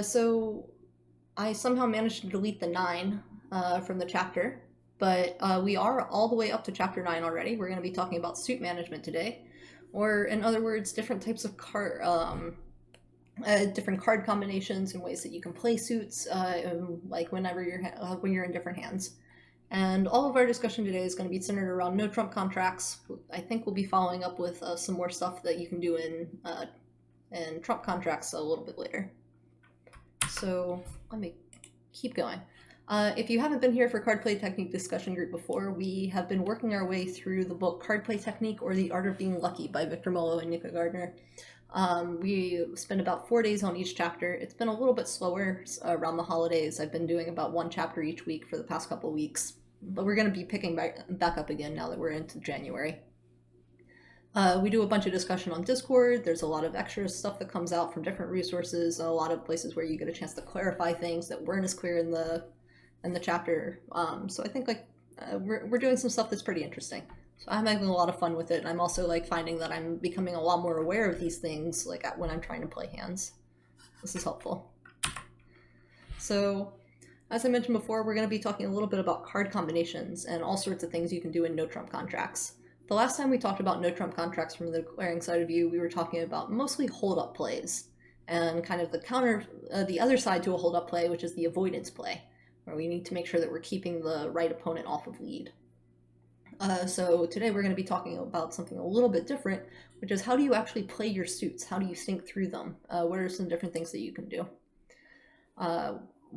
So I somehow managed to delete the 9 from the chapter, but we are all the way up to chapter 9 already. We're going to be talking about suit management today, or in other words, different types of different card combinations and ways that you can play suits, like whenever when you're in different hands. And all of our discussion today is going to be centered around no trump contracts. I think we'll be following up with some more stuff that you can do in trump contracts a little bit later. So let me keep going. If you haven't been here for Card Play Technique discussion group before, we have been working our way through the book Card Play Technique or The Art of Being Lucky by Victor Mollo and Nico. We spent about 4 days on each chapter. It's been a little bit slower around the holidays. I've been doing about one chapter each week for the past couple weeks, but we're going to be picking back up again now that we're into January. We do a bunch of discussion on Discord. There's a lot of extra stuff that comes out from different resources, a lot of places where you get a chance to clarify things that weren't as clear in the chapter. So I think we're doing some stuff that's pretty interesting. So I'm having a lot of fun with it. And I'm also finding that I'm becoming a lot more aware of these things when I'm trying to play hands. This is helpful. So as I mentioned before, we're going to be talking a little bit about card combinations and all sorts of things you can do in no trump contracts. The last time we talked about no trump contracts from the declaring side of view, we were talking about mostly hold up plays and kind of the other side to a hold up play, which is the avoidance play, where we need to make sure that we're keeping the right opponent off of lead. So today we're going to be talking about something a little bit different, which is how do you actually play your suits? How do you think through them? What are some different things that you can do?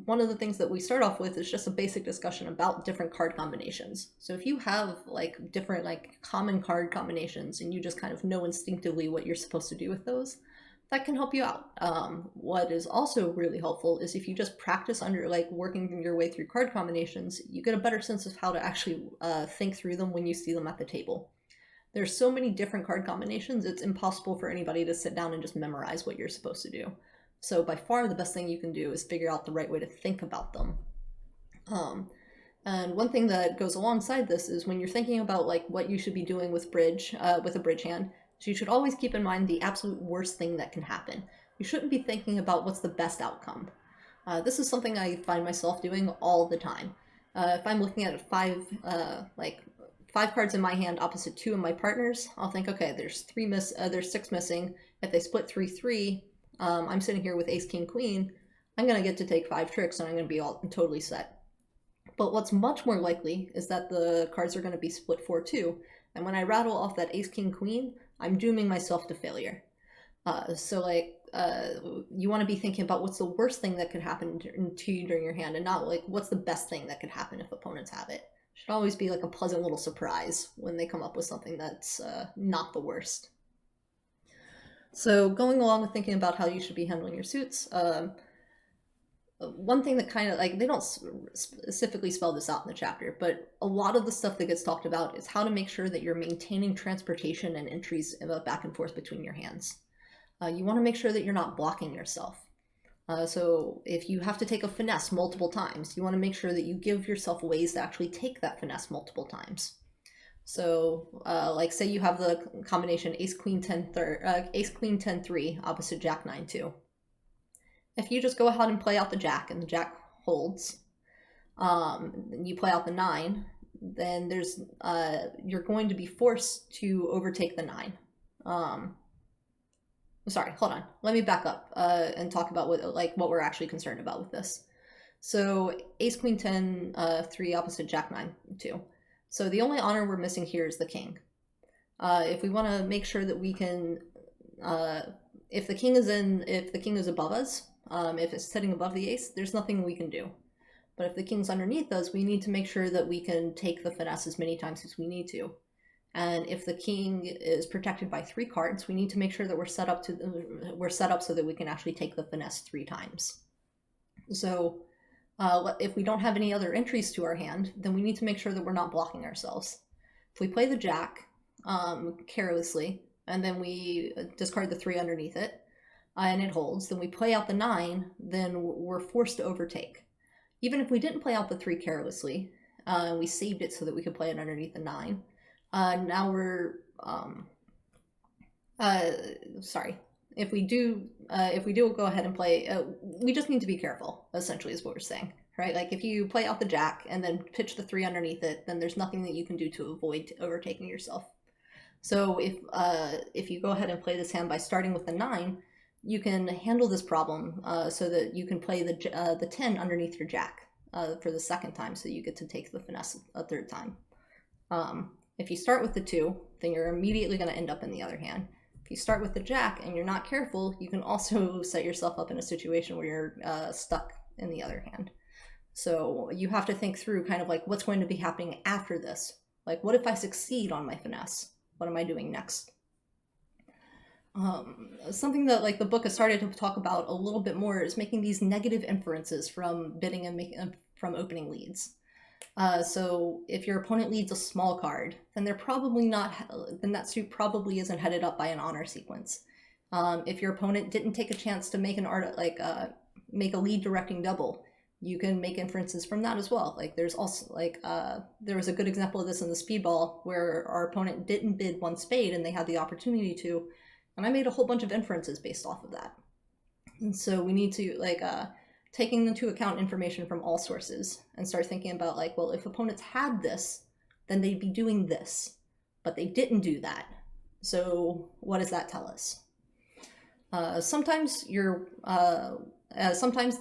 One of the things that we start off with is just a basic discussion about different card combinations. So if you have different common card combinations and you just kind of know instinctively what you're supposed to do with those, that can help you out. What is also really helpful is if you just practice under working your way through card combinations, you get a better sense of how to actually think through them when you see them at the table. There's so many different card combinations, it's impossible for anybody to sit down and just memorize what you're supposed to do. So by far the best thing you can do is figure out the right way to think about them. And one thing that goes alongside this is when you're thinking about what you should be doing with a bridge hand, so you should always keep in mind the absolute worst thing that can happen. You shouldn't be thinking about what's the best outcome. This is something I find myself doing all the time. If I'm looking at five cards in my hand opposite 2 in my partner's, I'll think, okay, there's 6 missing. If they split 3-3, I'm sitting here with ace, king, queen. I'm going to get to take 5 tricks and I'm going to be all totally set. But what's much more likely is that the cards are going to be split 4-2. And when I rattle off that ace, king, queen, I'm dooming myself to failure. You want to be thinking about what's the worst thing that could happen to you during your hand and not what's the best thing that could happen if opponents have it. It should always be a pleasant little surprise when they come up with something that's not the worst. So going along with thinking about how you should be handling your suits, one thing that kind of they don't specifically spell this out in the chapter, but a lot of the stuff that gets talked about is how to make sure that you're maintaining transportation and entries back and forth between your hands. You want to make sure that you're not blocking yourself. So if you have to take a finesse multiple times, you want to make sure that you give yourself ways to actually take that finesse multiple times. So, say you have the combination ace queen 10 3 opposite jack 9 2. If you just go ahead and play out the jack and the jack holds, you play out the 9, then you're going to be forced to overtake the 9. Sorry, hold on. Let me back up and talk about what we're actually concerned about with this. So ace queen 10 3 opposite jack 9 2. So the only honor we're missing here is the king. If we want to make sure that we can, if the king is above us, if it's sitting above the ace, there's nothing we can do. But if the king's underneath us, we need to make sure that we can take the finesse as many times as we need to. And if the king is protected by 3 cards, we need to make sure that we're set up so that we can actually take the finesse 3 times. So if we don't have any other entries to our hand, then we need to make sure that we're not blocking ourselves. If we play the jack carelessly, and then we discard the 3 underneath it, and it holds, then we play out the 9, then we're forced to overtake. Even if we didn't play out the 3 carelessly, we saved it so that we could play it underneath the 9, now we're, if we do go ahead and play, we just need to be careful, essentially, is what we're saying, right? Like, if you play out the jack and then pitch the 3 underneath it, then there's nothing that you can do to avoid overtaking yourself. So if you go ahead and play this hand by starting with the 9, you can handle this problem so that you can play the 10 underneath your jack for the second time, so you get to take the finesse a third time. If you start with the 2, then you're immediately going to end up in the other hand. If you start with the jack and you're not careful, you can also set yourself up in a situation where you're stuck in the other hand. So you have to think through kind of like what's going to be happening after this. Like, what if I succeed on my finesse? What am I doing next? Something that like the book has started to talk about a little bit more is making these negative inferences from bidding and from opening leads. So if your opponent leads a small card, then they're probably not. Then that suit probably isn't headed up by an honor sequence. If your opponent didn't take a chance to make make a lead directing double, you can make inferences from that as well. Like there's also there was a good example of this in the speedball where our opponent didn't bid 1 spade and they had the opportunity to, and I made a whole bunch of inferences based off of that. And so we need to taking into account information from all sources and start thinking about like, well, if opponents had this, then they'd be doing this, but they didn't do that. So what does that tell us? Sometimes the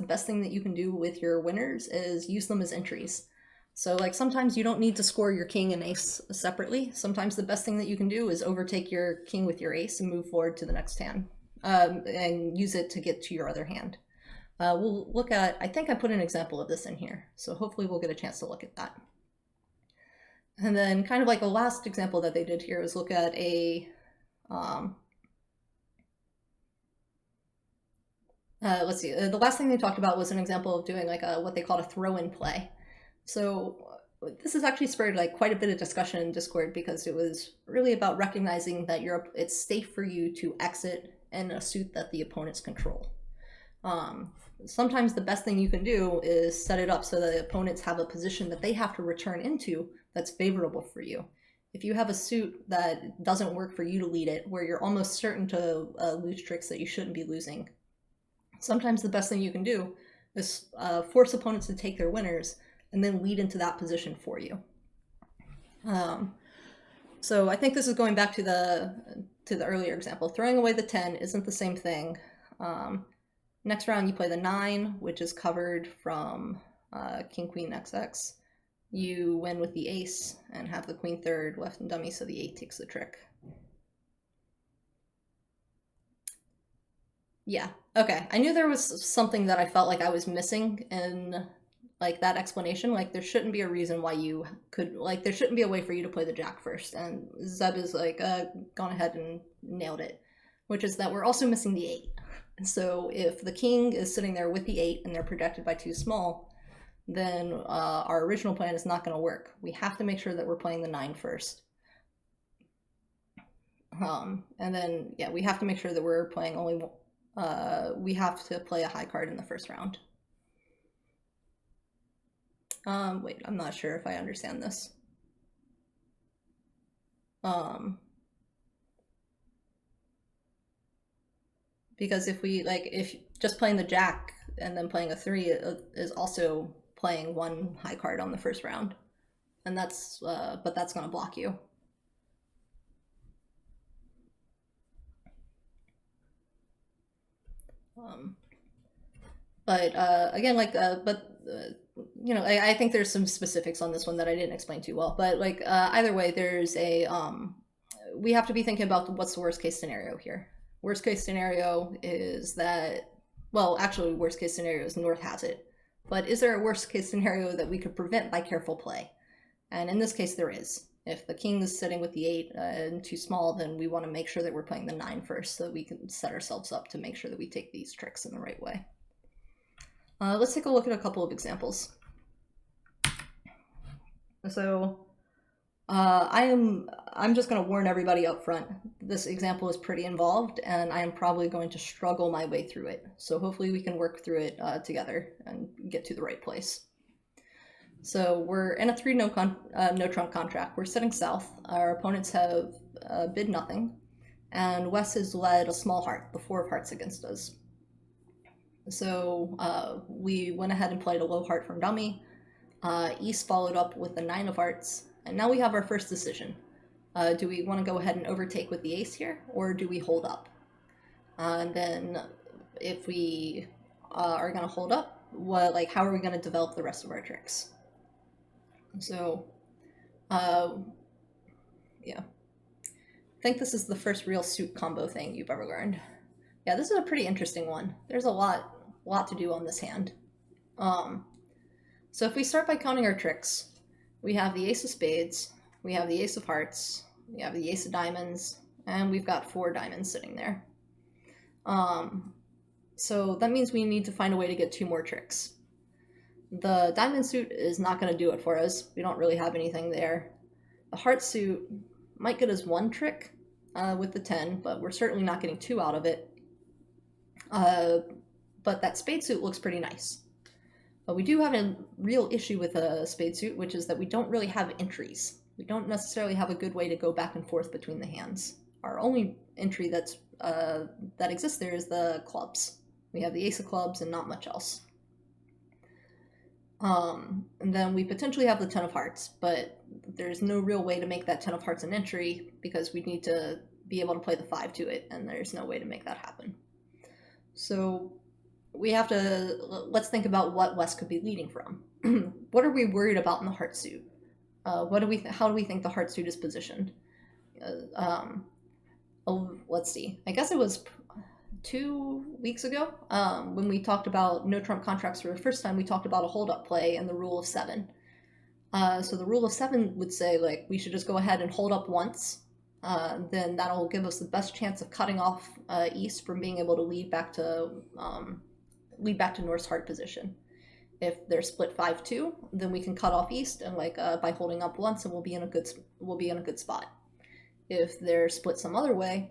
best thing that you can do with your winners is use them as entries. So like sometimes you don't need to score your king and ace separately. Sometimes the best thing that you can do is overtake your king with your ace and move forward to the next hand and use it to get to your other hand. We'll look at, I think I put an example of this in here, so hopefully we'll get a chance to look at that. And then kind of like the last example that they did here is look at a, let's see, the last thing they talked about was an example of doing like what they called a throw-in play. So this has actually spurred like quite a bit of discussion in Discord because it was really about recognizing that it's safe for you to exit in a suit that the opponents control. Sometimes the best thing you can do is set it up so that the opponents have a position that they have to return into that's favorable for you. If you have a suit that doesn't work for you to lead it, where you're almost certain to lose tricks that you shouldn't be losing, sometimes the best thing you can do is force opponents to take their winners and then lead into that position for you. So I think this is going back to the earlier example. Throwing away the 10 isn't the same thing. Next round you play the 9, which is covered from King Queen XX. You win with the ace and have the queen third left and dummy, so the 8 takes the trick. Yeah, okay. I knew there was something that I felt like I was missing in like that explanation. Like there shouldn't be a reason why you could, like there shouldn't be a way for you to play the jack first. And Zeb is like gone ahead and nailed it, which is that we're also missing the 8. So if the king is sitting there with the 8 and they're protected by 2 small, then our original plan is not going to work. We have to make sure that we're playing the 9 first. And then, yeah, we have to make sure that we're playing only, we have to play a high card in the first round. Wait, I'm not sure if I understand this. Because if just playing the jack and then playing a 3 is also playing 1 high card on the first round, and that's but that's going to block you. Again, you know, I think there's some specifics on this one that I didn't explain too well. But like either way, there's a we have to be thinking about what's the worst case scenario here. Worst case scenario is that, well, actually, worst case scenario is North has it. But is there a worst case scenario that we could prevent by careful play? And in this case, there is. If the king is sitting with the 8 and too small, then we want to make sure that we're playing the 9 first so that we can set ourselves up to make sure that we take these tricks in the right way. Let's take a look at a couple of examples. So I'm just going to warn everybody up front. This example is pretty involved, and I am probably going to struggle my way through it. So hopefully we can work through it together and get to the right place. So we're in a 3 no trump contract. We're sitting south. Our opponents have bid nothing, and West has led a small heart, the 4 of hearts, against us. So we went ahead and played a low heart from dummy. East followed up with the 9 of hearts, and now we have our first decision. Do we want to go ahead and overtake with the ace here, or do we hold up? And then if we are going to hold up, how are we going to develop the rest of our tricks? So, yeah. I think this is the first real suit combo thing you've ever learned. Yeah, this is a pretty interesting one. There's a lot to do on this hand. So if we start by counting our tricks, we have the ace of spades, we have the ace of hearts, we have the ace of diamonds, and we've got 4 diamonds sitting there. So that means we need to find a way to get 2 more tricks. The diamond suit is not going to do it for us. We don't really have anything there. The heart suit might get us 1 trick with the 10, but we're certainly not getting 2 out of it. But that spade suit looks pretty nice. But we do have a real issue with a spade suit, which is that we don't really have entries. We don't necessarily have a good way to go back and forth between the hands. Our only entry that exists there is the clubs. We have the ace of clubs and not much else. And then we potentially have the 10 of hearts, but there's no real way to make that 10 of hearts an entry because we need to be able to play the 5 to it, and there's no way to make that happen. So we have to, let's think about what West could be leading from. What are we worried about in the heart suit? How do we think the heart suit is positioned? Let's see. I guess it was 2 weeks ago when we talked about no trump contracts for the first time. We talked about a hold up play and the rule of 7. So the rule of 7 would say we should just go ahead and hold up once. Then that'll give us the best chance of cutting off East from being able to lead back to North's heart position. If they're split 5-2, then we can cut off East and by holding up once, and we'll be in a good spot. If they're split some other way,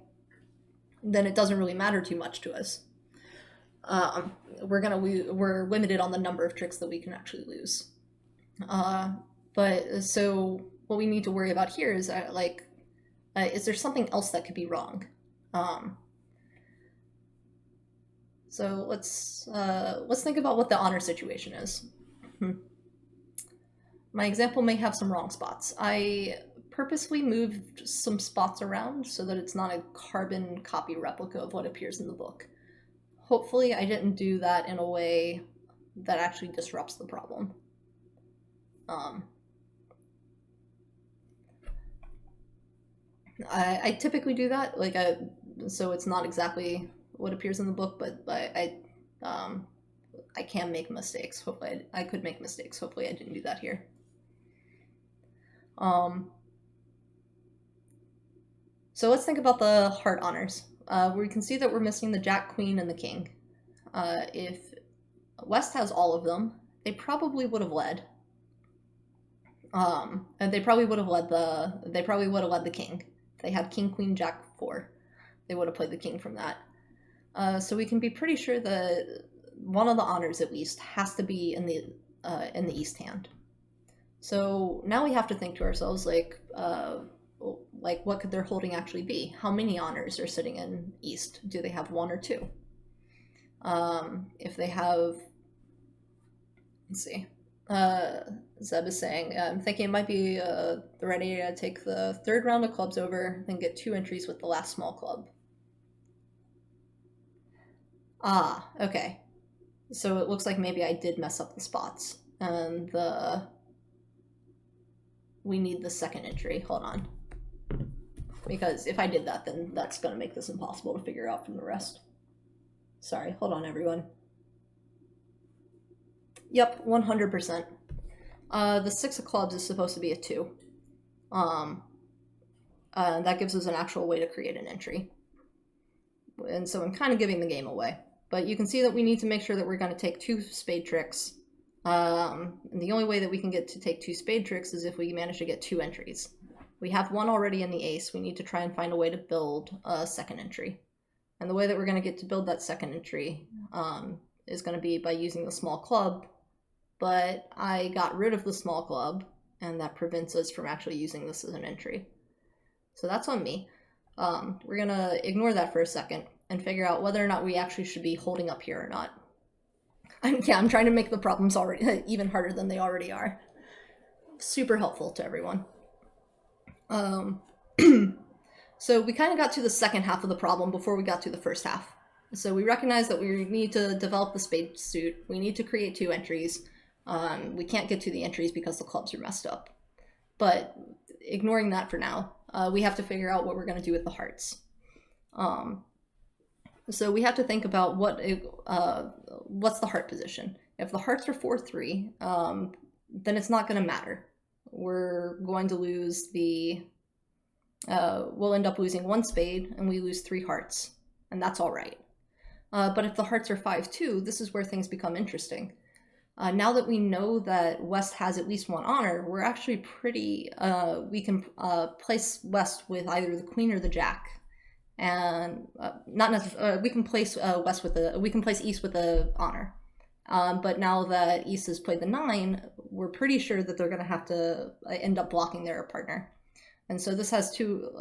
then it doesn't really matter too much to us. We're limited on the number of tricks that we can actually lose. But so what we need to worry about here is is there something else that could be wrong? So let's think about what the honor situation is. My example may have some wrong spots. I purposely moved some spots around so that it's not a carbon copy replica of what appears in the book. Hopefully I didn't do that in a way that actually disrupts the problem. I typically do that, so it's not exactly what appears in the book, but I can make mistakes. Hopefully I could make mistakes. Hopefully I didn't do that here. So let's think about the heart honors. We can see that we're missing the jack, queen, and the king. If West has all of them, they probably would have led. And they probably would have led the king. If they had king, queen, jack, 4, they would have played the king from that. So we can be pretty sure that one of the honors at least has to be in the East hand. So now we have to think to ourselves what could their holding actually be? How many honors are sitting in East? Do they have 1 or 2? If they have, let's see. Zeb is saying, I'm thinking it might be the right idea to take the 3rd round of clubs over, then get 2 entries with the last small club. Ah, okay. So it looks like maybe I did mess up the spots. And we need the 2nd entry. Hold on. Because if I did that, then that's going to make this impossible to figure out from the rest. Sorry, hold on, everyone. Yep, 100%. The 6 of clubs is supposed to be a 2. That gives us an actual way to create an entry. And so I'm kind of giving the game away. But you can see that we need to make sure that we're going to take 2 spade tricks. And the only way that we can get to take 2 spade tricks is if we manage to get 2 entries. We have 1 already in the ace. We need to try and find a way to build a 2nd entry. And the way that we're going to get to build that 2nd entry is going to be by using the small club. But I got rid of the small club, and that prevents us from actually using this as an entry. So that's on me. We're gonna ignore that for a second and figure out whether or not we actually should be holding up here or not. I'm trying to make the problems already even harder than they already are. Super helpful to everyone. So we kind of got to the second half of the problem before we got to the first half. So we recognize that we need to develop the spade suit. We need to create 2 entries. We can't get to the entries because the clubs are messed up. But ignoring that for now, we have to figure out what we're going to do with the hearts. So we have to think about what's the heart position. If the hearts are 4-3, then it's not going to matter. We're going to lose we'll end up losing 1 spade and we lose 3 hearts, and that's all right. But if the hearts are 5-2, this is where things become interesting. Now that we know that West has at least 1 honor, we're actually pretty, we can place West with either the queen or the jack. And not necessarily, we can place we can place East with the honor. But now that East has played the 9, we're pretty sure that they're going to have to end up blocking their partner. And so this has 2,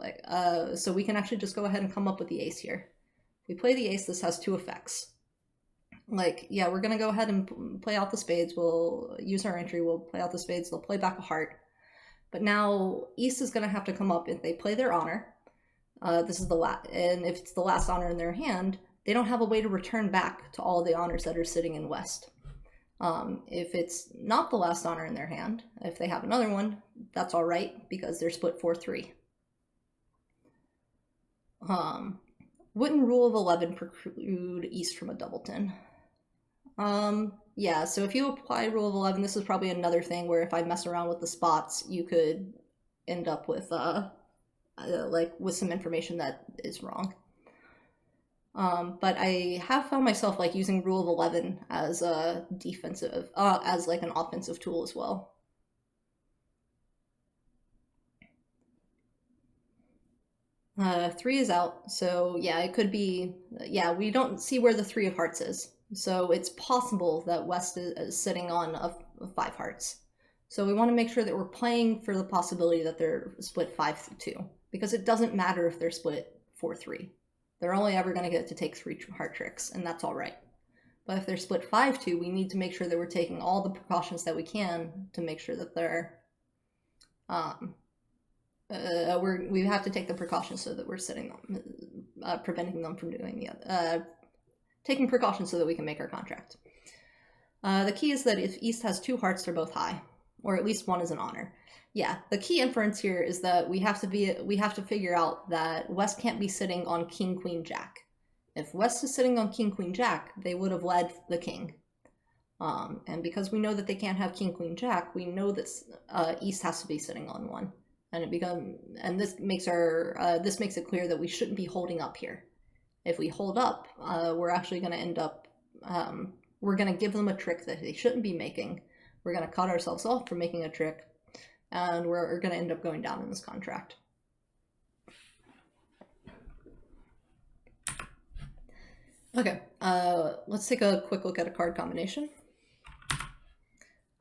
so we can actually just go ahead and come up with the ace here. If we play the ace, this has 2 effects. Yeah, we're going to go ahead and play out the spades. We'll use our entry. We'll play out the spades. They'll play back a heart. But now East is going to have to come up if they play their honor. This is the last, and if it's the last honor in their hand, they don't have a way to return back to all the honors that are sitting in West. If it's not the last honor in their hand, if they have another one, that's all right because they're split 4-3. Wouldn't rule of 11 preclude East from a doubleton? Yeah, so if you apply rule of 11, this is probably another thing where if I mess around with the spots, you could end up with with some information that is wrong. But I have found myself using rule of 11 as a defensive, as an offensive tool as well. Three is out, so yeah, it could be, yeah, we don't see where the 3 of hearts is. So it's possible that West is sitting on a 5 hearts. So we want to make sure that we're playing for the possibility that they're split 5-2, because it doesn't matter if they're split 4-3. They're only ever going to get to take 3 heart tricks, and that's all right. But if they're split 5-2, we need to make sure that we're taking all the precautions that we can to make sure that they're, we have to take the precautions so that we're sitting them, preventing them from doing the other, taking precautions so that we can make our contract. The key is that if East has 2 hearts, they're both high, or at least 1 is an honor. Yeah, the key inference here is that we have to figure out that West can't be sitting on King, Queen, Jack. If West is sitting on King, Queen, Jack, they would have led the King. And because we know that they can't have King, Queen, Jack, we know that East has to be sitting on 1. And this makes it clear that we shouldn't be holding up here. If we hold up, we're actually going to end up, we're going to give them a trick that they shouldn't be making. We're going to cut ourselves off from making a trick, and we're going to end up going down in this contract. Okay, let's take a quick look at a card combination.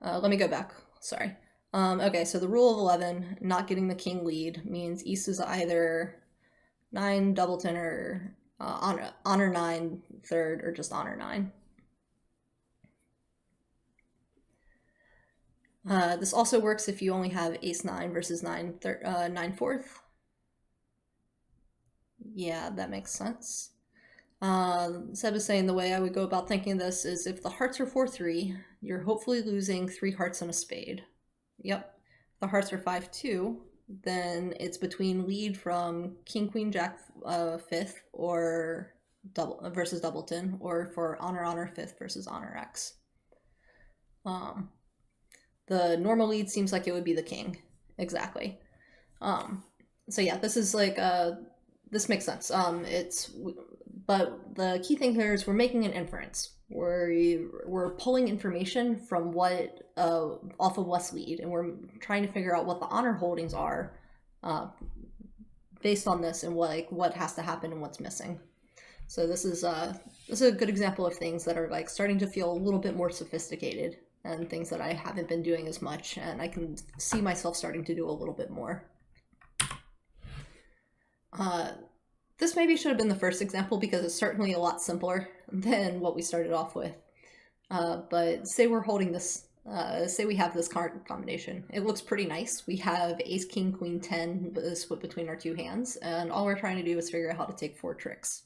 Let me go back, sorry. Okay, so the rule of 11, not getting the king lead, means East is either 9 doubleton or honor 9 third or just honor 9. This also works if you only have ace 9 versus 9 fourth. Yeah, that makes sense. Seb is saying the way I would go about thinking this is if the hearts are 4-3, you're hopefully losing 3 hearts and a spade. Yep. If the hearts are 5-2, then it's between lead from King, Queen, Jack 5th or versus doubleton, or for honor 5th versus honor X. The normal lead seems like it would be the king. Exactly. So yeah, this is this makes sense. But the key thing here is we're making an inference. We're pulling information from what off of West's lead, and we're trying to figure out what the honor holdings are based on this, and what has to happen and what's missing. So this is a good example of things that are starting to feel a little bit more sophisticated, and things that I haven't been doing as much, and I can see myself starting to do a little bit more. Uh, this maybe should have been the first example because it's certainly a lot simpler than what we started off with. But say we're holding this, say we have this card combination. It looks pretty nice. We have ace, king, queen, 10 split between our two hands, and all we're trying to do is figure out how to take 4 tricks.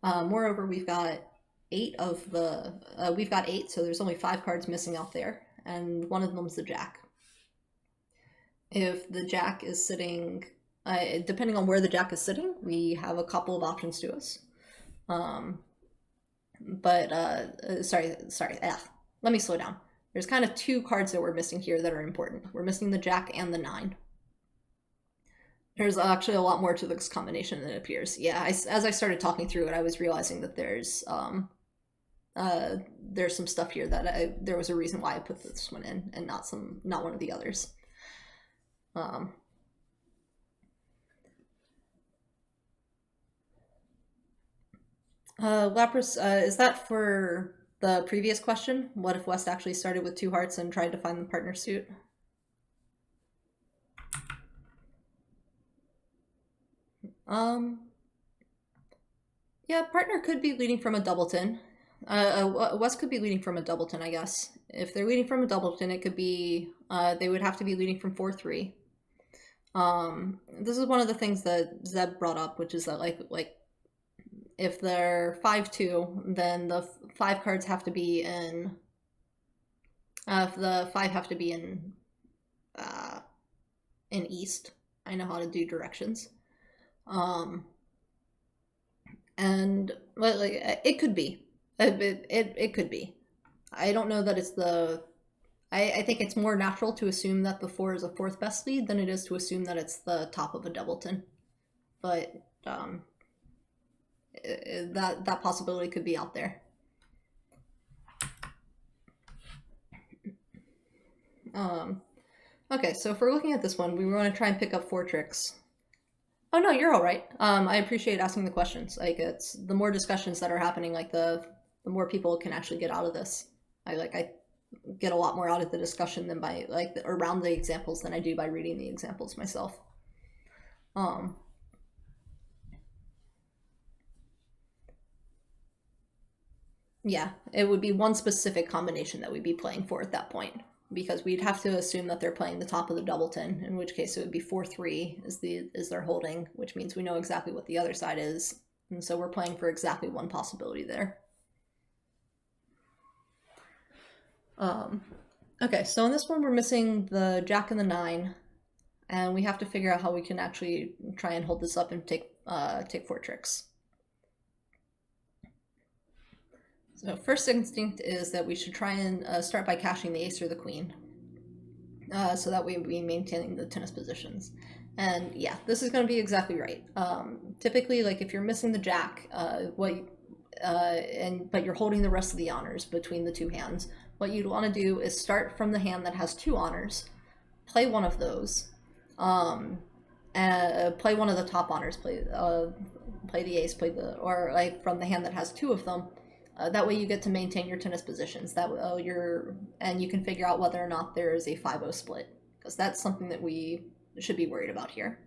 Moreover, we've got 8, so there's only 5 cards missing out there, and one of them's the jack. If the jack is sitting, depending on where the jack is sitting, we have a couple of options to us. Let me slow down. There's kind of 2 cards that we're missing here that are important. We're missing the jack and the 9. There's actually a lot more to this combination than it appears. Yeah, as I started talking through it, I was realizing that there's some stuff here that there was a reason why I put this one in and not one of the others. Lapras, is that for the previous question? What if West actually started with 2 hearts and tried to find the partner suit? Yeah, partner could be leading from a doubleton. West could be leading from a doubleton, I guess. If they're leading from a doubleton, it could be, they would have to be leading from 4-3. This is one of the things that Zeb brought up, which is that like if they're 5-2, then the 5 cards have to be in, the 5 have to be in east. I know how to do directions. And like it could be, it could be. I don't know that it's the. I think it's more natural to assume that the 4 is a 4th best lead than it is to assume that it's the top of a doubleton. But that possibility could be out there. Okay, so if we're looking at this one, we want to try and pick up 4 tricks. Oh no, you're all right. I appreciate asking the questions. Like, it's the more discussions that are happening, like the more people can actually get out of this. I get a lot more out of the discussion than by around the examples than I do by reading the examples myself. Yeah, it would be one specific combination that we'd be playing for at that point, because we'd have to assume that they're playing the top of the doubleton, in which case it would be 4-3 is their holding, which means we know exactly what the other side is, and so we're playing for exactly one possibility there. Okay, so in this one we're missing the jack and the 9, and we have to figure out how we can actually try and hold this up and take 4 tricks. So first instinct is that we should try and start by cashing the ace or the queen, so that way we'll be maintaining the tennis positions. And yeah, this is going to be exactly right. Typically, like if you're missing the jack, but you're holding the rest of the honors between the 2 hands, what you'd want to do is start from the hand that has 2 honors, play one of those, and play one of the top honors, play the ace, or like from the hand that has 2 of them. That way you get to maintain your tennis positions. And you can figure out whether or not there is a 5-0 split, because that's something that we should be worried about here.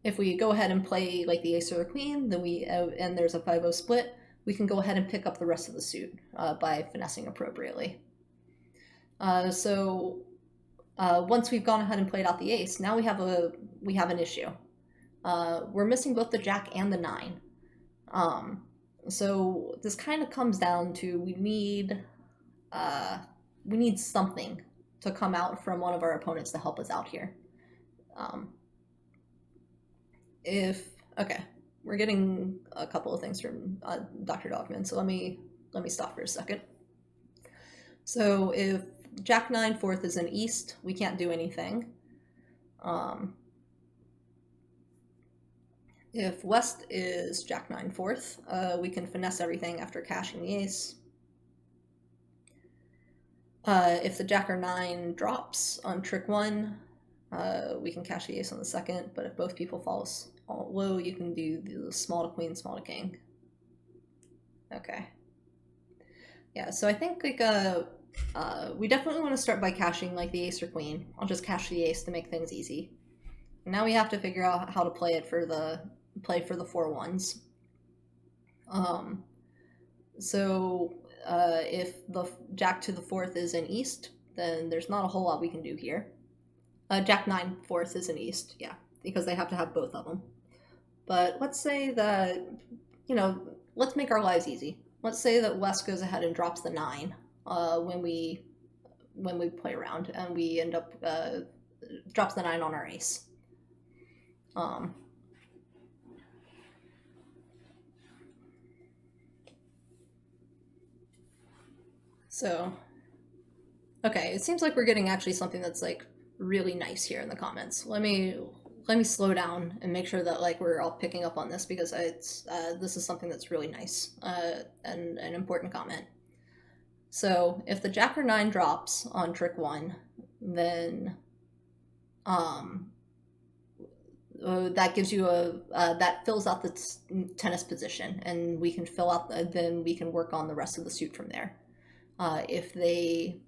If we go ahead and play like the ace or the queen, then and there's a 5-0 split, we can go ahead and pick up the rest of the suit by finessing appropriately. So once we've gone ahead and played out the ace, now we have an issue. We're missing both the jack and the 9. So this kind of comes down to we need something to come out from one of our opponents to help us out here. Okay, we're getting a couple of things from Dr. Dogman, so let me stop for a second. So if jack 9 4th is in east, we can't do anything. If west is jack 9 4th, we can finesse everything after cashing the ace. If the jack or 9 drops on trick 1, we can cash the ace on the second, but if both people fall low, you can do the small to queen, small to king. Okay. Yeah, so I think like we definitely want to start by cashing like the ace or queen. I'll just cash the ace to make things easy. now we have to figure out how to play it for the 4-1s. So if the Jack to the 4th is an east, then there's not a whole lot we can do here. Jack 9 4th is an east, yeah, because they have to have both of them. But let's say that, let's make our lives easy. Let's say that West goes ahead and drops the 9 when we play around, and we end up drops the 9 on our ace. So, okay, it seems like we're getting actually something that's like really nice here in the comments. Let me slow down and make sure that like we're all picking up on this, because it's this is something that's really nice and an important comment. So if the Jack or 9 drops on trick 1, then that gives you that fills out the tennis position, and we can fill out then we can work on the rest of the suit from there. If they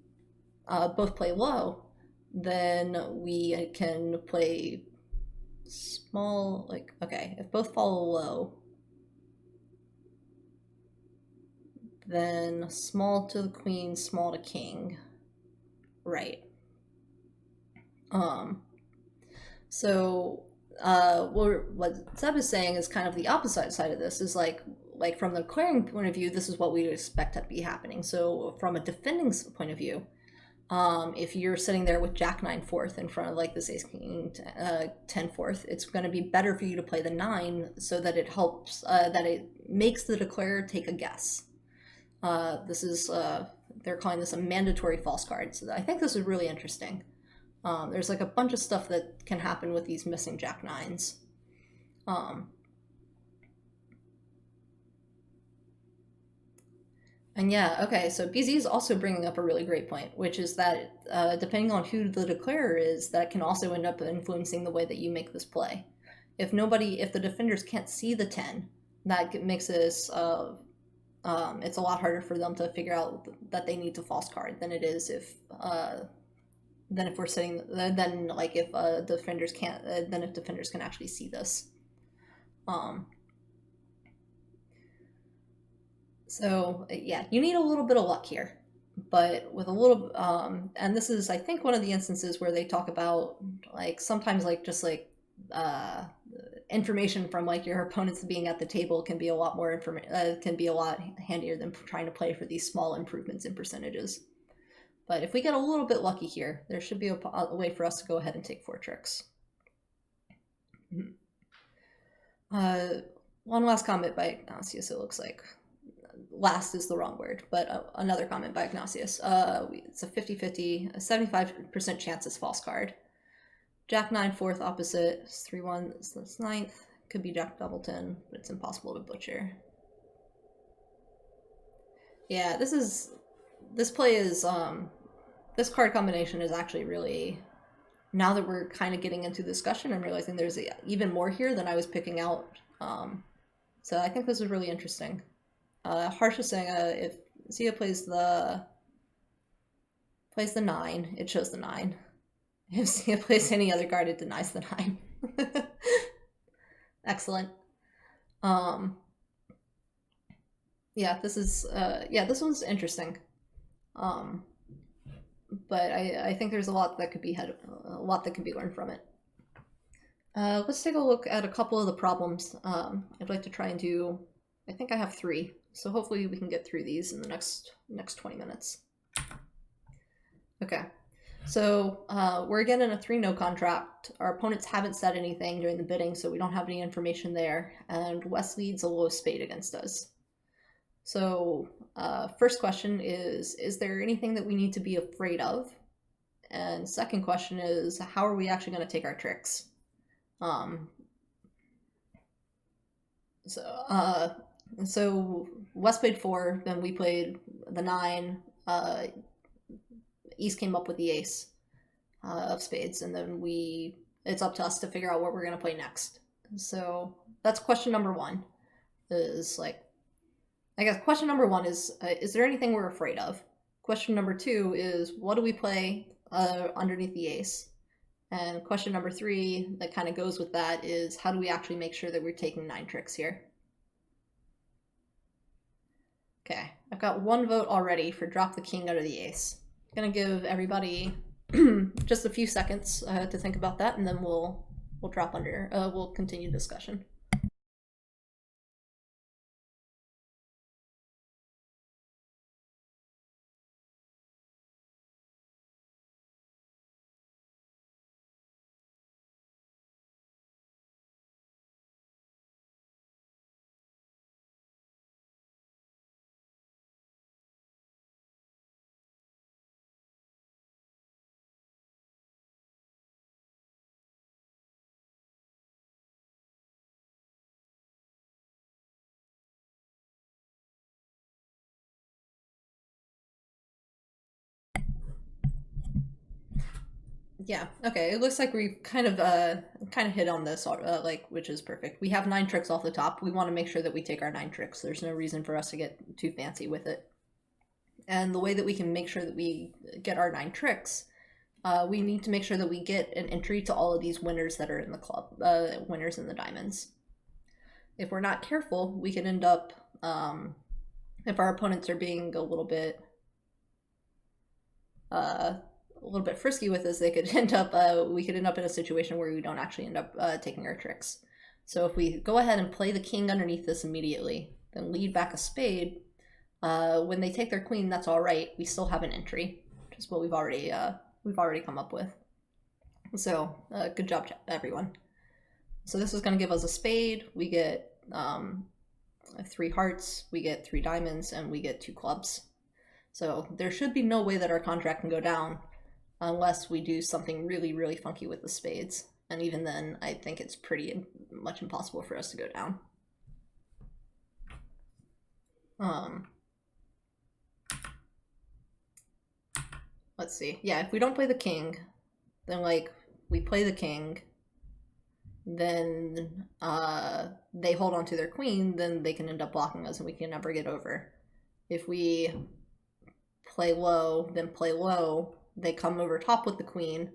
both play low, then we can play small, like, okay, if both follow low, then small to the queen, small to king, right? So what Seb is saying is kind of the opposite side of this, is like from the clearing point of view, this is what we would expect to be happening. So from a defending point of view, if you're sitting there with Jack 9 4th in front of like this Ace King 10 4th, it's going to be better for you to play the 9, so that it helps, that it makes the declarer take a guess. This is they're calling this a mandatory false card. So I think this is really interesting. There's like a bunch of stuff that can happen with these missing Jack 9s. And yeah, okay, so BZ is also bringing up a really great point, which is that depending on who the declarer is, that can also end up influencing the way that you make this play. If the defenders can't see the 10, that makes this, it's a lot harder for them to figure out that they need to false card than it is if we're sitting, then like if defenders can't, then if defenders can actually see this. So yeah, you need a little bit of luck here, but with a little, and this is, I think, one of the instances where they talk about like sometimes like just like information from like your opponents being at the table can be a lot more can be a lot handier than trying to play for these small improvements in percentages. But if we get a little bit lucky here, there should be a way for us to go ahead and take 4 tricks. One last comment by Ignatius, it looks like. Last is the wrong word, but another comment by Ignatius. It's a 50-50, a 75% chance it's false card. Jack 9 4th opposite, 3-1, that's 9th. Could be Jack Doubleton, but it's impossible to butcher. Yeah, this play is, this card combination is actually really, now that we're kind of getting into discussion, I'm realizing there's even more here than I was picking out. So I think this is really interesting. Harsh is saying if Zia plays the 9, it shows the 9. If Zia plays any other card, it denies the 9. Excellent. Yeah, this is this one's interesting. But I think there's a lot that could be learned from it. Let's take a look at a couple of the problems. I'd like to try and do, I think I have 3, so hopefully we can get through these in the next 20 minutes. Okay, so we're again in a 3-no contract. Our opponents haven't said anything during the bidding, so we don't have any information there, and West leads a low spade against us. So first question is there anything that we need to be afraid of? And second question is, how are we actually going to take our tricks? So West played 4, then we played the 9, East came up with the ace of spades, and then it's up to us to figure out what we're going to play next. So that's question number 1, is like, I guess question number 1 is there anything we're afraid of? Question number 2 is, what do we play underneath the ace? And question number 3 that kind of goes with that is, how do we actually make sure that we're taking 9 tricks here? Okay, I've got 1 vote already for drop the king under the ace. I'm gonna give everybody just a few seconds to think about that, and then we'll continue discussion. Yeah, okay, it looks like we kind of hit on this, which is perfect. We have 9 tricks off the top. We want to make sure that we take our 9 tricks. There's no reason for us to get too fancy with it. And the way that we can make sure that we get our 9 tricks, we need to make sure that we get an entry to all of these winners that are in the club, winners in the diamonds. If we're not careful, we can end up, if our opponents are being a little bit frisky with us, they could end up, we could end up in a situation where we don't actually end up taking our tricks. So if we go ahead and play the king underneath this immediately, then lead back a spade, when they take their queen, that's all right. We still have an entry, which is what we've already come up with. So good job, everyone. So this is going to give us a spade. We get 3 hearts, we get 3 diamonds, and we get 2 clubs. So there should be no way that our contract can go down unless we do something really, really funky with the spades. And even then, I think it's pretty much impossible for us to go down. Let's see. Yeah, if we don't play the king, then like we play the king, then they hold on to their queen, then they can end up blocking us and we can never get over. If we play low, then play low, they come over top with the queen,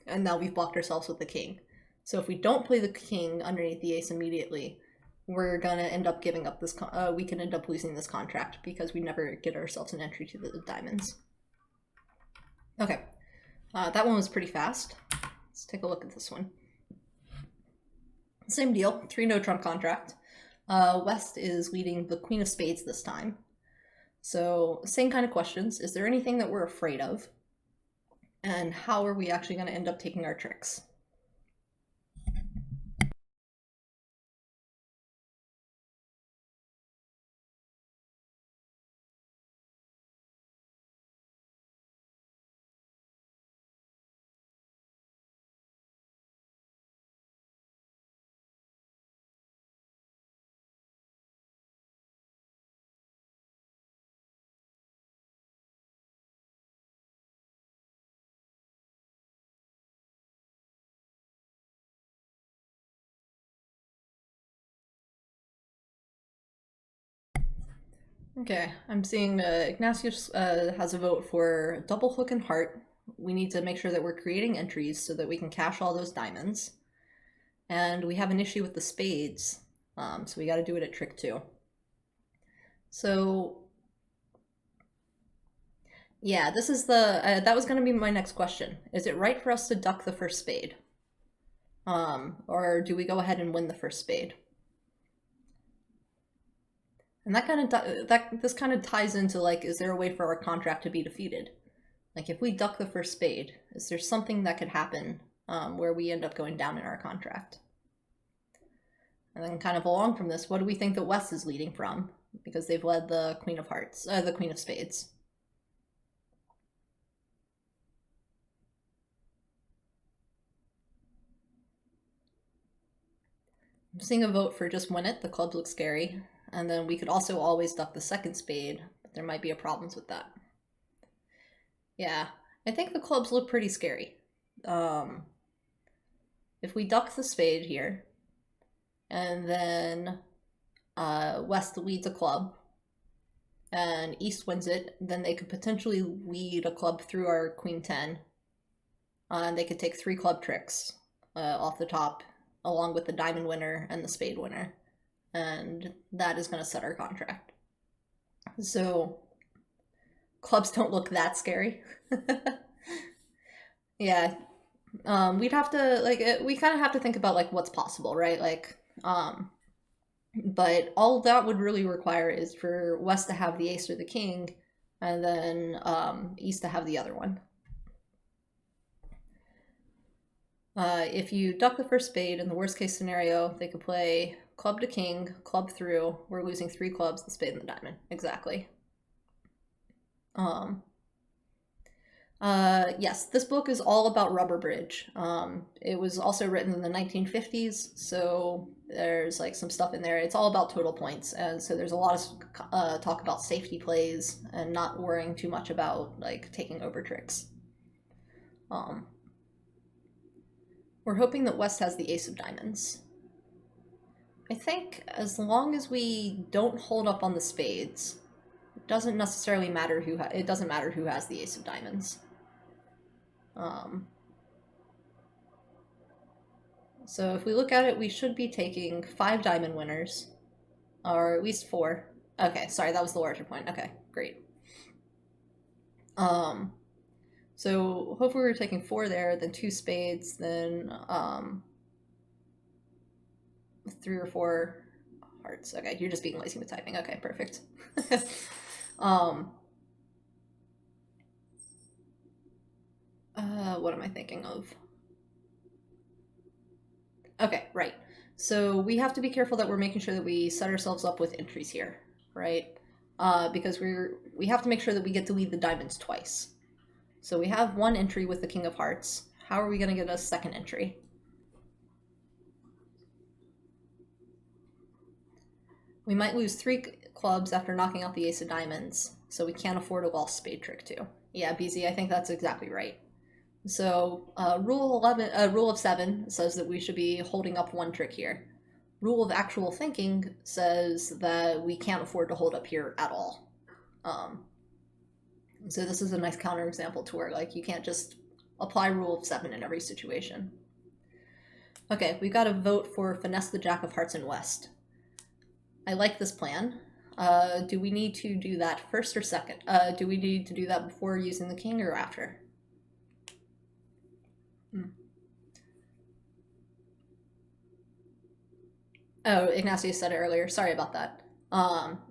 and now we've blocked ourselves with the king. So if we don't play the king underneath the ace immediately, we're gonna end up giving up this, we can end up losing this contract because we never get ourselves an entry to the diamonds. Okay, that one was pretty fast. Let's take a look at this one. Same deal, 3 no trump contract. West is leading the queen of spades this time. So same kind of questions. Is there anything that we're afraid of? And how are we actually going to end up taking our tricks? Okay, I'm seeing Ignatius has a vote for double hook and heart. We need to make sure that we're creating entries so that we can cash all those diamonds. And we have an issue with the spades, so we got to do it at trick 2. So yeah, this is the, that was going to be my next question. Is it right for us to duck the first spade? Or do we go ahead and win the first spade? And that kind of, this kind of ties into like, is there a way for our contract to be defeated? Like if we duck the first spade, is there something that could happen where we end up going down in our contract? And then kind of along from this, what do we think that West is leading from? Because they've led the queen of hearts, the queen of spades. I'm seeing a vote for just win it. The clubs look scary. And then we could also always duck the second spade, but there might be a problems with that. Yeah, I think the clubs look pretty scary. If we duck the spade here, and then West leads a club, and East wins it, then they could potentially lead a club through our queen 10, And they could take 3 club tricks off the top, along with the diamond winner and the spade winner. And that is going to set our contract. So clubs don't look that scary. Yeah. We'd have to, like, we kind of have to think about, like, what's possible, right? Like, but all that would really require is for West to have the ace or the king, and then East to have the other one. If you duck the first spade, in the worst case scenario, they could play club to king, club through. We're losing 3 clubs, the spade and the diamond. Exactly. Yes, this book is all about rubber bridge. It was also written in the 1950s, so there's like some stuff in there. It's all about total points, and so there's a lot of talk about safety plays and not worrying too much about like taking over tricks. We're hoping that West has the ace of diamonds. I think as long as we don't hold up on the spades, it doesn't necessarily matter who it doesn't matter who has the ace of diamonds. So if we look at it, we should be taking 5 diamond winners, or at least 4. Okay, sorry, that was the larger point. Okay, great. So hopefully we're taking 4 there, then 2 spades, then 3 or 4 hearts. Okay, you're just being lazy with typing. Okay, perfect. What am I thinking of? Okay, right. So we have to be careful that we're making sure that we set ourselves up with entries here, right? Because we have to make sure that we get to lead the diamonds twice. So we have 1 entry with the King of Hearts. How are we going to get a second entry? We might lose 3 clubs after knocking out the Ace of Diamonds, so we can't afford a lost spade trick too. Yeah, BZ, I think that's exactly right. So rule of 7 says that we should be holding up 1 trick here. Rule of actual thinking says that we can't afford to hold up here at all. So this is a nice counterexample to where like you can't just apply rule of 7 in every situation. Okay, we've got to vote for finesse the Jack of Hearts in West. I like this plan. Do we need to do that first or second? Do we need to do that before using the king or after? Oh, Ignacio said it earlier. Sorry about that.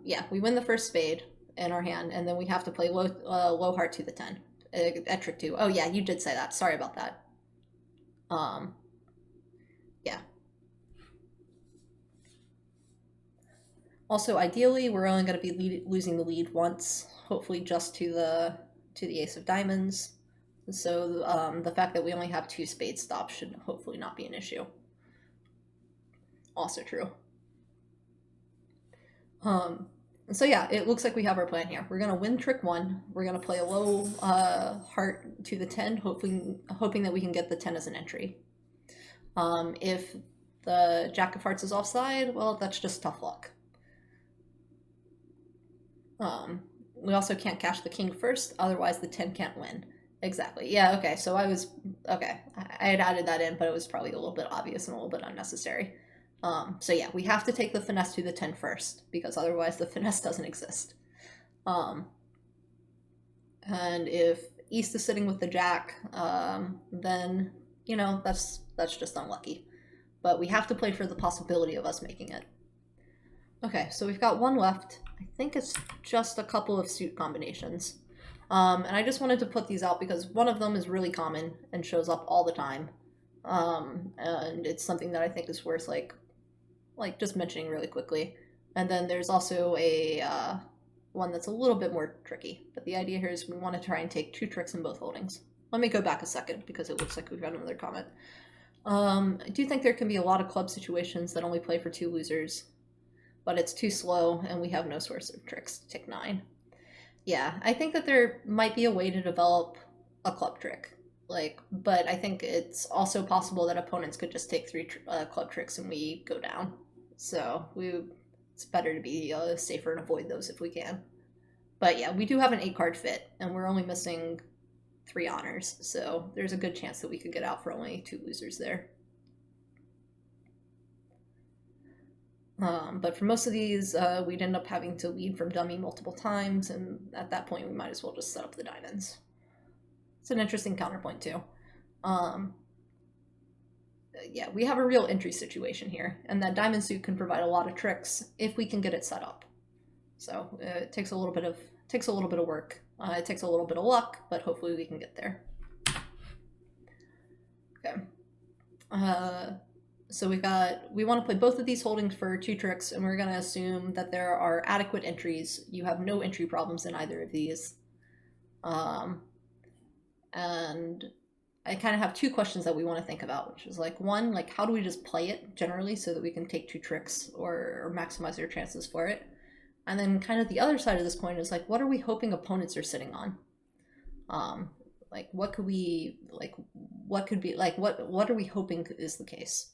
Yeah, we win the first spade in our hand, and then we have to play low heart to the 10 at trick 2. Oh yeah, you did say that. Sorry about that. Yeah. Also, ideally, we're only going to be losing the lead once, hopefully just to the Ace of Diamonds. So the fact that we only have 2 spade stops should hopefully not be an issue. Also true. So yeah, it looks like we have our plan here. We're gonna win trick 1. We're gonna play a low heart to the 10, hoping that we can get the 10 as an entry. If the Jack of Hearts is offside, well, that's just tough luck. We also can't cash the king first, otherwise the 10 can't win. Exactly. Yeah, okay, so I had added that in, but it was probably a little bit obvious and a little bit unnecessary. So yeah, we have to take the finesse to the 10 first, because otherwise the finesse doesn't exist. And if East is sitting with the Jack, then, you know, that's just unlucky. But we have to play for the possibility of us making it. Okay, so we've got 1 left. I think it's just a couple of suit combinations. And I just wanted to put these out because one of them is really common and shows up all the time. And it's something that I think is worth like just mentioning really quickly. And then there's also a one that's a little bit more tricky. But the idea here is we want to try and take 2 tricks in both holdings. Let me go back a second because it looks like we've got another comment. I do think there can be a lot of club situations that only play for 2 losers, but it's too slow and we have no source of tricks to take 9. Yeah, I think that there might be a way to develop a club trick. But I think it's also possible that opponents could just take 3 club tricks and we go down. So it's better to be safer and avoid those if we can. But yeah, we do have an 8 card fit, and we're only missing 3 honors, so there's a good chance that we could get out for only 2 losers there. But for most of these, we'd end up having to lead from dummy multiple times, and at that point we might as well just set up the diamonds. It's an interesting counterpoint too. Yeah, we have a real entry situation here, and that diamond suit can provide a lot of tricks if we can get it set up. So it takes a little bit of work. It takes a little bit of luck, but hopefully we can get there. Okay. So we want to play both of these holdings for 2 tricks, and we're going to assume that there are adequate entries. You have no entry problems in either of these. And I kind of have 2 questions that we want to think about, which is like, one, like how do we just play it generally so that we can take 2 tricks or maximize our chances for it? And then kind of the other side of this coin is like, what are we hoping opponents are sitting on? Like what could we, like what could be, like what are we hoping is the case?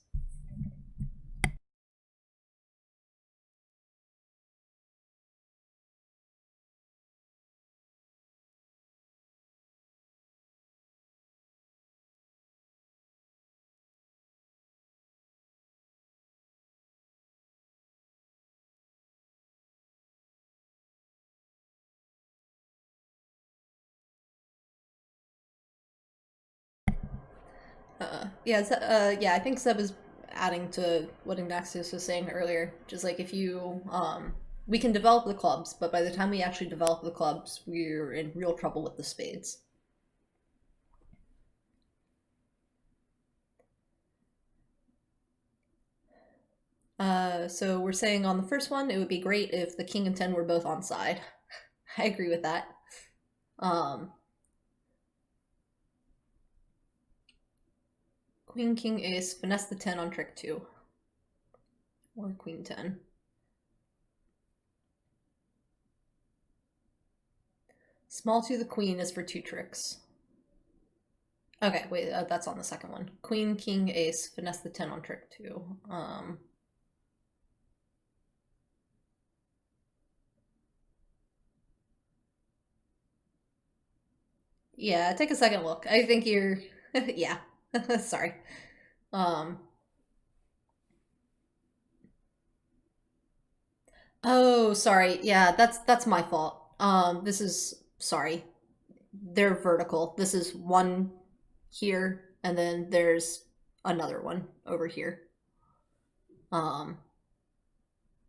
Yeah, I think Seb is adding to what Ignacius was saying earlier, which is like if you, we can develop the clubs, but by the time we actually develop the clubs, we're in real trouble with the spades. So we're saying on the first one, it would be great if the king and 10 were both on side. I agree with that. Queen, king, ace, finesse the 10 on trick 2. Or queen 10. Small to the queen is for 2 tricks. Okay, wait, that's on the second one. Queen, king, ace, finesse the 10 on trick 2. Yeah, take a second look. I think you're... yeah, sorry. Oh, sorry. Yeah, that's my fault. This is... sorry. They're vertical. This is one here, and then there's another one over here.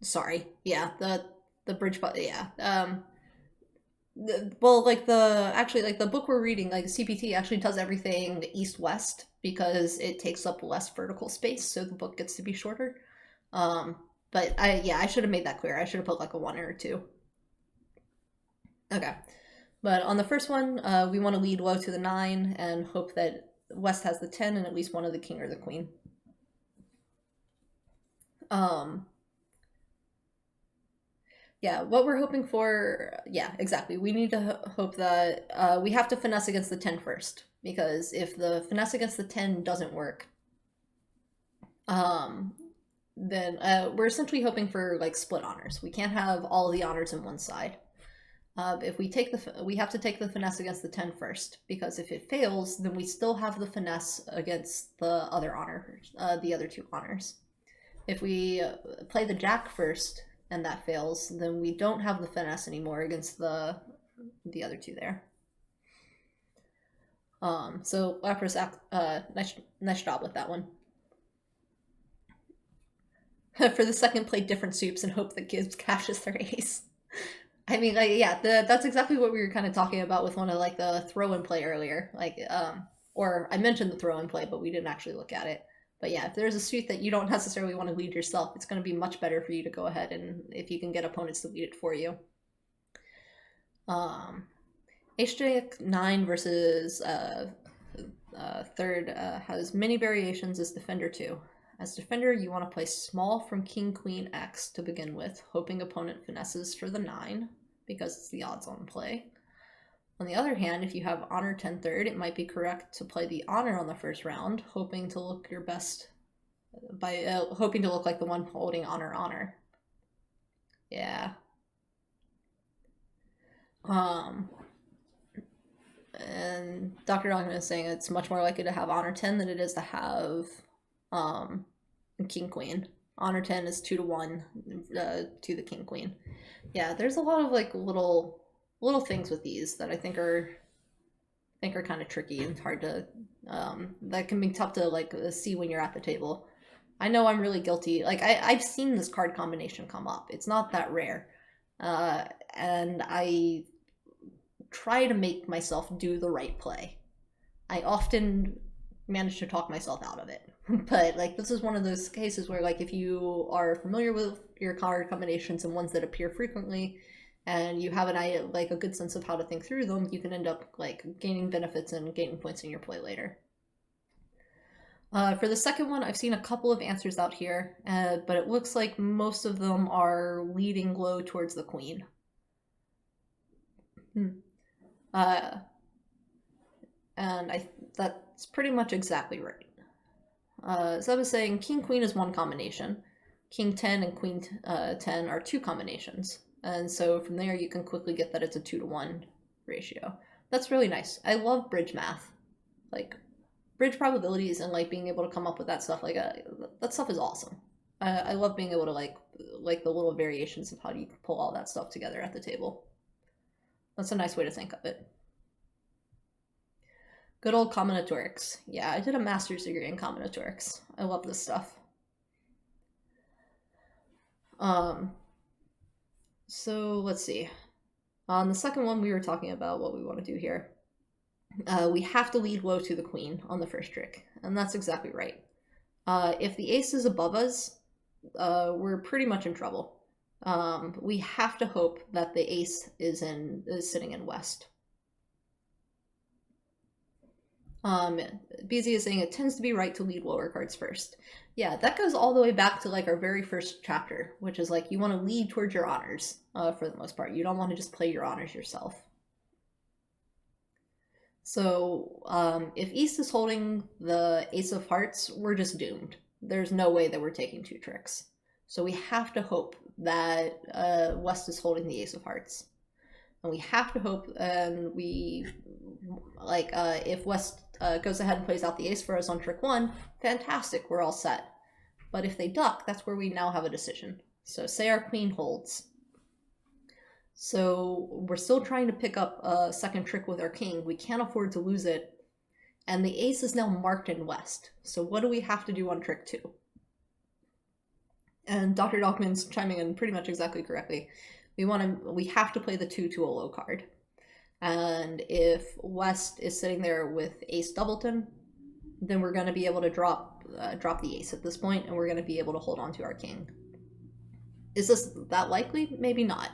Sorry. Yeah, the bridge, but yeah. Well, like the book we're reading, like CPT actually does everything east-west because it takes up less vertical space, so the book gets to be shorter. But I should have made that clear. I should have put like a 1 or a 2. Okay. But on the first one, we want to lead low to the 9 and hope that West has the 10 and at least one of the king or the queen. Yeah, what we're hoping for, yeah, exactly. We need to hope that we have to finesse against the 10 first, because if the finesse against the 10 doesn't work, then we're essentially hoping for like split honors. We can't have all the honors in one side. If we take we have to take the finesse against the 10 first, because if it fails, then we still have the finesse against the other honors, the other 2 honors. If we play the jack first and that fails, then we don't have the finesse anymore against the other 2 there. So Lapras, nice job with that one. For the second, play different soups and hope that Gibbs cashes their ace. I mean, like, yeah, that's exactly what we were kind of talking about with one of like the throw-in play earlier. Like, or I mentioned the throw-in play, but we didn't actually look at it. But yeah, if there's a suit that you don't necessarily want to lead yourself, it's going to be much better for you to go ahead and if you can get opponents to lead it for you. H-9 versus third has many variations as defender too. As defender, you want to play small from king, queen, x to begin with, hoping opponent finesses for the 9, because it's the odds-on play. On the other hand, if you have honor 10 third, it might be correct to play the honor on the first round, hoping to look your best by hoping to look like the one holding honor. Yeah. And Dr. Donovan is saying it's much more likely to have honor 10 than it is to have king queen. Honor 10 is 2-1 to the king queen. Yeah, there's a lot of like little things with these that I think are kind of tricky and hard to that can be tough to like see when you're at the table. I know I'm really guilty. Like I've seen this card combination come up. It's not that rare. And I try to make myself do the right play. I often manage to talk myself out of it. But like this is one of those cases where like if you are familiar with your card combinations and ones that appear frequently and you have like a good sense of how to think through them, you can end up like gaining benefits and gaining points in your play later. For the second one, I've seen a couple of answers out here, but it looks like most of them are leading low towards the queen. And that's pretty much exactly right. So I was saying king queen is one combination, king 10 and queen 10 are two combinations, and so from there you can quickly get that it's a 2-to-1 ratio. That's really nice. I love bridge math, like bridge probabilities, and like being able to come up with that stuff. Like that stuff is awesome. I love being able to like the little variations of how you pull all that stuff together at the table. That's a nice way to think of it. Good old combinatorics. Yeah, I did a master's degree in combinatorics. I love this stuff. So let's see. On the second one, we were talking about what we want to do here. We have to lead low to the queen on the first trick, and that's exactly right. If the ace is above us, we're pretty much in trouble. We have to hope that the ace is sitting in west. BZ is saying it tends to be right to lead lower cards first. Yeah, that goes all the way back to like our very first chapter, which is like you want to lead towards your honors for the most part. You don't want to just play your honors yourself. So if East is holding the Ace of Hearts, we're just doomed. There's no way that we're taking two tricks. So we have to hope that West is holding the Ace of Hearts. And we have to hope, and we, like, if West goes ahead and plays out the ace for us on trick 1, fantastic, we're all set. But if they duck, that's where we now have a decision. So say our queen holds. So we're still trying to pick up a second trick with our king. We can't afford to lose it. And the ace is now marked in West. So what do we have to do on trick 2? And Dr. Dockman's chiming in pretty much exactly correctly. We have to play the 2 to a low card. And if West is sitting there with ace doubleton, then we're going to be able to drop the ace at this point, and we're going to be able to hold on to our king. Is this that likely? Maybe not.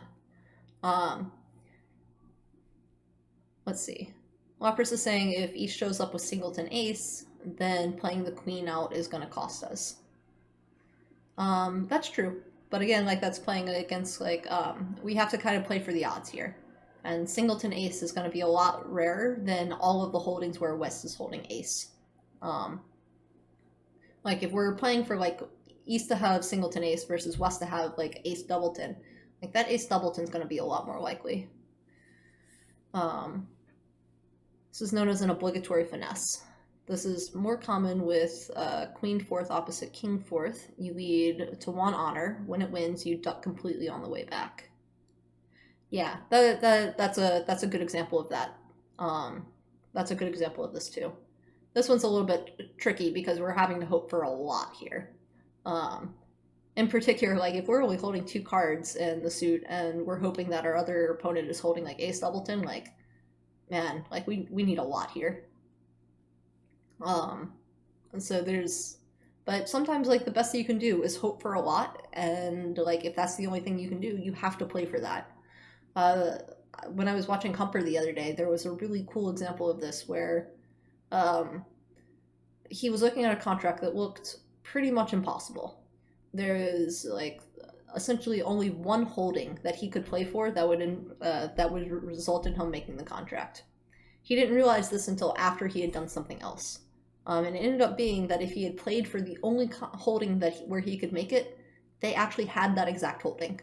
Let's see. Lapras is saying if East shows up with singleton ace, then playing the queen out is going to cost us. That's true. But again, like that's playing against like we have to kind of play for the odds here. And singleton ace is going to be a lot rarer than all of the holdings where West is holding ace. Like if we're playing for like East to have singleton ace versus West to have like ace doubleton, like that ace doubleton is going to be a lot more likely. This is known as an obligatory finesse. This is more common with queen 4th opposite king 4th. You lead to 1 honor. When it wins, you duck completely on the way back. Yeah, that's a good example of that. That's a good example of this too. This one's a little bit tricky because we're having to hope for a lot here. In particular, like if we're only holding 2 cards in the suit and we're hoping that our other opponent is holding like ace doubleton, like man, like we need a lot here. And so but sometimes like the best that you can do is hope for a lot, and like if that's the only thing you can do, you have to play for that. When I was watching Humper the other day, there was a really cool example of this where he was looking at a contract that looked pretty much impossible. There is like essentially only 1 holding that he could play for that would result in him making the contract. He didn't realize this until after he had done something else. And it ended up being that if he had played for the only holding where he could make it, they actually had that exact holding.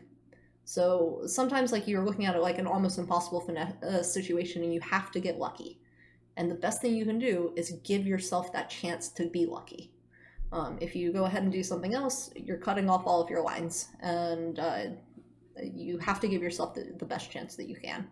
So sometimes like you're looking at it like an almost impossible situation and you have to get lucky. And the best thing you can do is give yourself that chance to be lucky. If you go ahead and do something else, you're cutting off all of your lines, and you have to give yourself the best chance that you can.